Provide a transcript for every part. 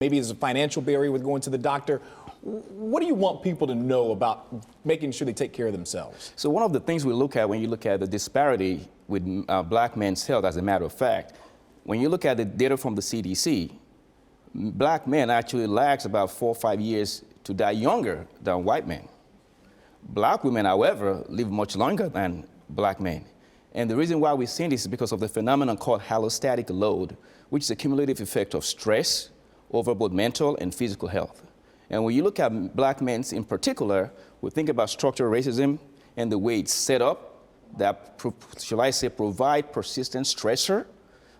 Maybe there's a financial barrier with going to the doctor. What do you want people to know about making sure they take care of themselves? So one of the things we look at when you look at the disparity with black men's health, as a matter of fact, when you look at the data from the CDC, black men actually lags about 4 or 5 years to die younger than white men. Black women, however, live much longer than black men. And the reason why we're seeing this is because of the phenomenon called allostatic load, which is a cumulative effect of stress over both mental and physical health. And when you look at black men in particular, we think about structural racism and the way it's set up that, shall I say, provide persistent stressor.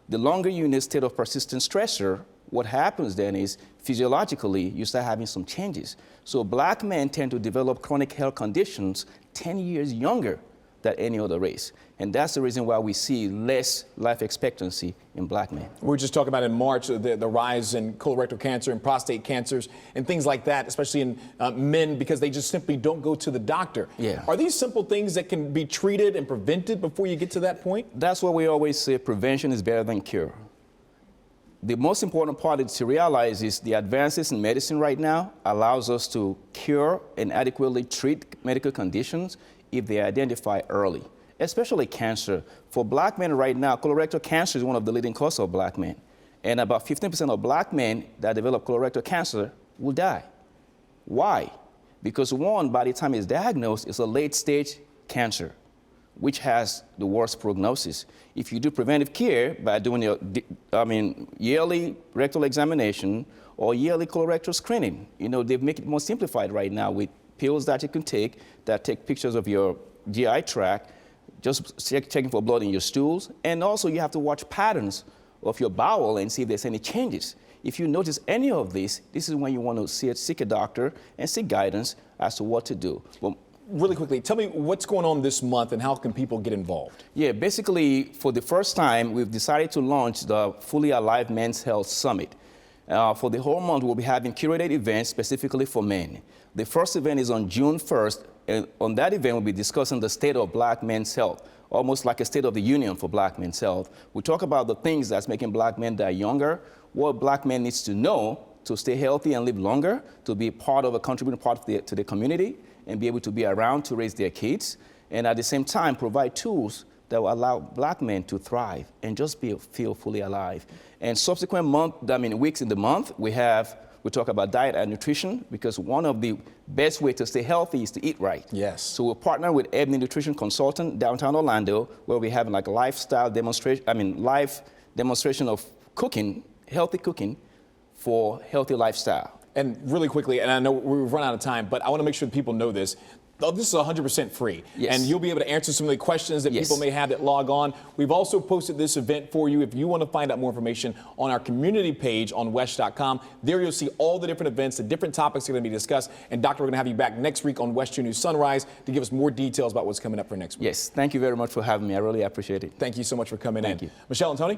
The longer you're in a state of persistent stressor, what happens then is physiologically you start having some changes. So black men tend to develop chronic health conditions 10 years younger than any other race. And that's the reason why we see less life expectancy in black men. We were just talking about in March the rise in colorectal cancer and prostate cancers and things like that, especially in men, because they just simply don't go to the doctor. Yeah. Are these simple things that can be treated and prevented before you get to that point? That's what we always say, prevention is better than cure. The most important part is to realize is the advances in medicine right now allows us to cure and adequately treat medical conditions if they identify early, especially cancer. For black men right now, colorectal cancer is one of the leading causes of black men. And about 15% of black men that develop colorectal cancer will die. Why? Because one, by the time it's diagnosed, it's a late stage cancer, which has the worst prognosis. If you do preventive care by doing your, yearly rectal examination or yearly colorectal screening, they make it more simplified right now with pills that you can take that take pictures of your GI tract, just checking for blood in your stools. And also you have to watch patterns of your bowel and see if there's any changes. If you notice any of this is when you want to seek a doctor and seek guidance as to what to do. Well, really quickly, tell me what's going on this month and how can people get involved? Yeah, basically, for the first time, we've decided to launch the Fully Alive Men's Health Summit. For the whole month, we'll be having curated events specifically for men. The first event is on June 1st, and on that event, we'll be discussing the state of black men's health, almost like a state of the union for black men's health. We talk about the things that's making black men die younger, what black men needs to know to stay healthy and live longer, to be part of a contributing part to the community, and be able to be around to raise their kids, and at the same time provide tools that will allow black men to thrive and just feel fully alive. And subsequent weeks in the month, we talk about diet and nutrition, because one of the best ways to stay healthy is to eat right. Yes. So we'll partner with Ebony Nutrition Consultant downtown Orlando, where we have like lifestyle demonstration, live demonstration of cooking, healthy cooking for healthy lifestyle. And really quickly, and I know we've run out of time, but I want to make sure that people know this. This is 100% free, yes. And you'll be able to answer some of the questions that yes. people may have that log on. We've also posted this event for you if you want to find out more information on our community page on WESH.com. There you'll see all the different events, the different topics that are going to be discussed. And Doctor, we're going to have you back next week on WESH 2 News Sunrise to give us more details about what's coming up for next week. Yes, thank you very much for having me. I really appreciate it. Thank you so much for coming in. Thank you. Michelle and Tony?